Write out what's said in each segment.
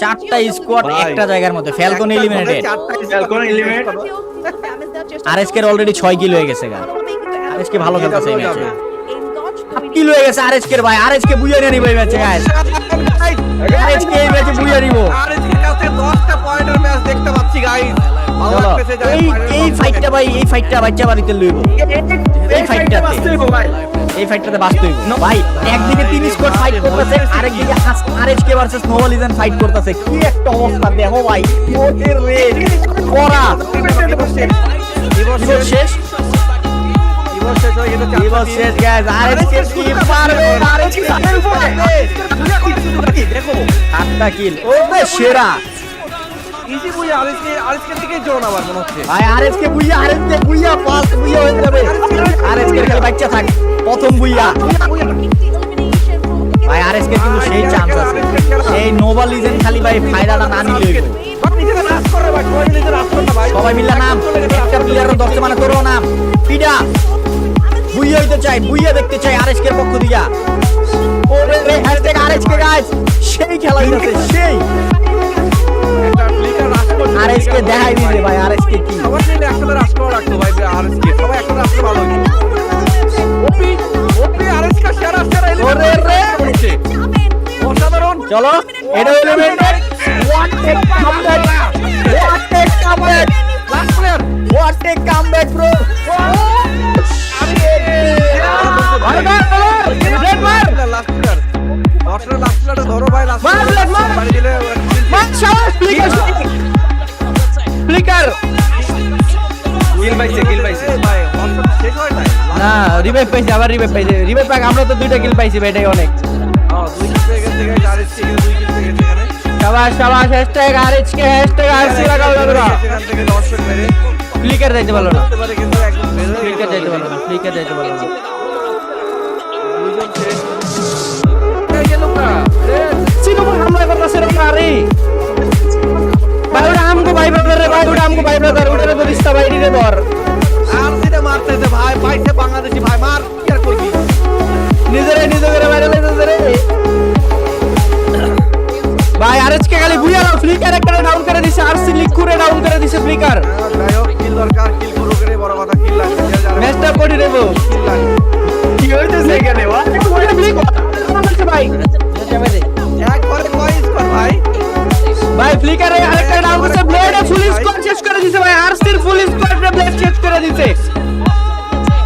চারটা স্কোয়াড একটা জায়গার মধ্যে ফ্যালকন এলিমিনেটেড। আরএসকে অলরেডি 6 কিল হয়ে গেছে গা। আরএসকে ভালো খেলতেছে এই ম্যাচে। 7 কিল হয়ে গেছে আরএসকে ভাই। আরএসকে বুইয়া নিয়ে নিবে এই ম্যাচে গাইস। আরএসকে এই ম্যাচে বুইয়া নিব। আরএসকে কাছে 10টা পয়েন্টের ম্যাচ দেখতে পাচ্ছি গাইস। ভালো লাগতেছে যাই। এই ফাইটটা ভাই, এই ফাইটটা বাচ্চা বাড়িতে লইব। এই ফাইটটা বাঁচতে হইব ভাই। এই ফাইটটাতে বাঁচতে হইব ভাই। একদিকে 3 স্কোয়াড ফাইট করতেছে, আরেকদিকে RSK versus Nova legend fight করতেছে। কি একটা অবস্থা দেখো ভাই। ওদের রে করা দিবস শেষ। দিবস শেষ গাইস। আরএসকে কি পারবে? আরএসকে দেখো 8টা কিল। ওরে সেরা ইজি বুইয়া আরএসকে থেকে জোন আবার মনে হচ্ছে ভাই। আরএসকে বুইয়া ফাস্ট বুইয়া হয়ে যাবে। আরএসকে খালি বাচ্চা থাক প্রথম বুইয়া ভাই। আরএসকে কিন্তু সেই চান্স আছে। এই নোভা লিজেন্ড খালি ভাই ফায়দাটা না নিলে হইব। সবাই মিলে নাম, একটা প্লেয়ারের 10 মানে তোরও নাম পিডা। বুইয়া হইতে চাই, বুইয়া দেখতে চাই আরএসকে পক্ষ দিয়া। ওরে রে হ্যাশট্যাগ আরএসকে গাইস। সেই খেলা হইছে সেই। আরএসকে দেখাই দিছে ভাই। আরএসকে কি সবাই মিলে একসাথে রাশ করে রাখতো ভাই। আরএসকে সবাই একসাথে রাশলে ভালো হতো। ওপি আরএসকে সেরা ওরে রে অসাধারণ। চলো এটা হলো what a comeback, what a comeback, last player, what a comeback bro. Last player অসাধারণ। লাস্ট প্লেয়ার ধরো ভাই। লাস্ট মার বাড়ি দিলে শাবাশ ফ্লিকার কিল পাইছে ভাই। অসাধারণ শেষ হয় নাই না, রিভাইভ পাইছে, আবার রিভাইভ পাইছে। রিভাইভ পাক আমরা তো 2টা কিল পাইছি ভাই, এটাই অনেক। 2 কিল পেয়ে গেছে গাইস। আরএসকে 2 কিল পেয়ে গেছে এখানে। শাবাশ শাবাশ। হ্যাশট্যাগ আরএসকে, হ্যাশট্যাগ আরসি লাগাও দাদা। এখান থেকে 10 শট মেরে ফ্লিকার যাইতে পারলো না, করতে পারে কিন্তু একদম বের হয়ে ফ্লিকার যাইতে পারলো না, ফ্লিকার যাইতে পারলো না। দুইজন শেষ। এই যে লোকটা সিনো ভাই হামলা করতেছে রে আরে ভাই। ওটা আমগো ভাই ব্রাদার রে ভাই। ওটা আমগো ভাই ব্রাদার। ওটা তো রিস্তা ভাই রে ধর। আর সিটা মারতেছে ভাই। পাইছে বাংলাদেশি ভাই। মার কি আর করবি। নিজেরে ভাইরাল হইতেছে রে ভাই। আরএসকে খালি বুইয়া দাও। ফ্লিকার একটা ডাউন করে দিছে, আরসি লিকুরে ডাউন করে দিছে ফ্লিকার। যাই হোক কিল দরকার। কিল করো করে বড় কথা। কিল লাগবে ম্যাচটা কোডি দেব। কিল লাগবে। কি হইতেছে এখানে ভাই? ভাই একবারে কয় স্কোর ভাই। ভাই ফ্লিকারে আরেকটা ডাউন করছে। ব্লেডে ফুল স্কোয়াড শেষ করে দিছে ভাই। আরসির ফুল স্কোয়াড রে ব্লেড শেষ করে দিছে।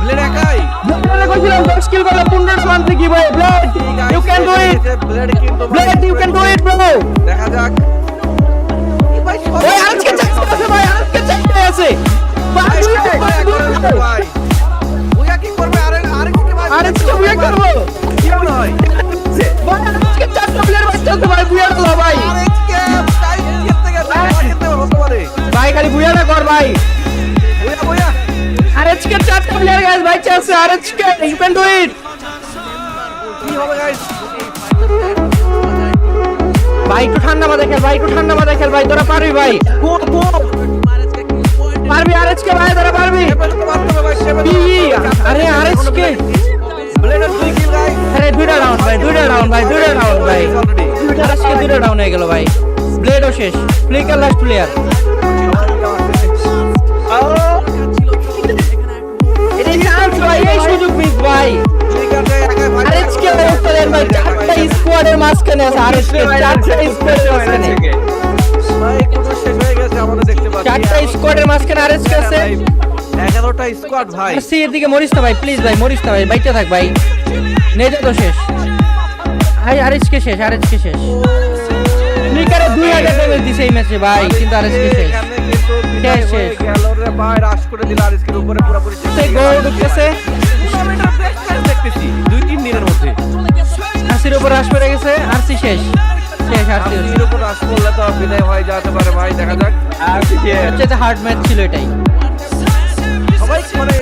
ব্লেড একাই ব্লেডে কইছিলাম 10 কিল করে 15 মান থেকে ভাই। Blade you can do it, blade কিন্তু blade you can do it bro. দেখা যাক ভাই। ওই আজকে চাইছে ভাই। আজকে চাইতে আছে ভাই। ভাই বুয়া কি করবে? আরেকটা ভাই। আরএসকে বুইয়া করব কি মনে হয়? ভাই। আজকে 4টা প্লেয়ার বাঁচতে ভাই। বুইয়া করব ভাই। আরেকটা টাই জিততে গেছে। জিততে হতে পারে ভাই খালি বুইয়াটা কর ভাই। বুয়া আরএসকে 4টা প্লেয়ার গাইস বাইচে আছে। RSK you can do it কি হবে গাইস। ভাই। একটু ঠান্ডা মাথায় খেল ভাই, একটু ঠান্ডা মাথায় খেল ভাই। তোরা পারবি ভাই, পারবি আরএসকে ভাই, তোরা পারবি। আরে আরএসকে ব্লেডের 2 কিল গাইস। আরে 2টা রাউন্ড ভাই, 2টা রাউন্ড ভাই, 2টা রাউন্ড ভাই। আরএসকে 2টা ডাউন হয়ে গেল ভাই। ব্লেডও শেষ। Flicker last player. এটা চান্স ভাই, এই সুযোগ মিস ভাই। আরএসকে উত্তরের ভাই 4টা স্কোয়াডের মাঝখানে আছে। আরএসকে 4টা স্কোয়াডের মাঝখানে, ভাই কোন শেষ হয়ে গেছে আমাদের দেখতে পাচ্ছি। 4টা স্কোয়াডের মাঝখানে আরএসকে আছে। 11টা স্কোয়াড ভাই। আরসি এদিকে মরিস না ভাই, প্লিজ ভাই মরিস না ভাই। বাইচা থাক ভাই। নেজে তো শেষ ভাই। আরএসকে শেষ, আরএসকে শেষ। ফ্লিকারে 2000 ড্যামেজ দিছে এই ম্যাচে ভাই, কিন্তু আরএসকে শেষ। এখানে কিন্তু বিদায় হয়ে গেল রে ভাই। রাশ করে দিল আরএসকের উপরে পুরোপুরি শেষ। সেই গোল ঢুকতেছে। টুর্নামেন্টের বেস্ট ম্যাচ দেখতেছি 2-3 দিনের মধ্যে। আরসির উপর রাশ পড়ে গেছে। আরসি শেষ, শেষ। আরসি আরসির উপর রাশ করলে তো বিদায় হয়ে যেতে পারে ভাই। দেখা যাক। সবচেয়ে হার্ড ম্যাচ ছিল এটাই। সবাই মানে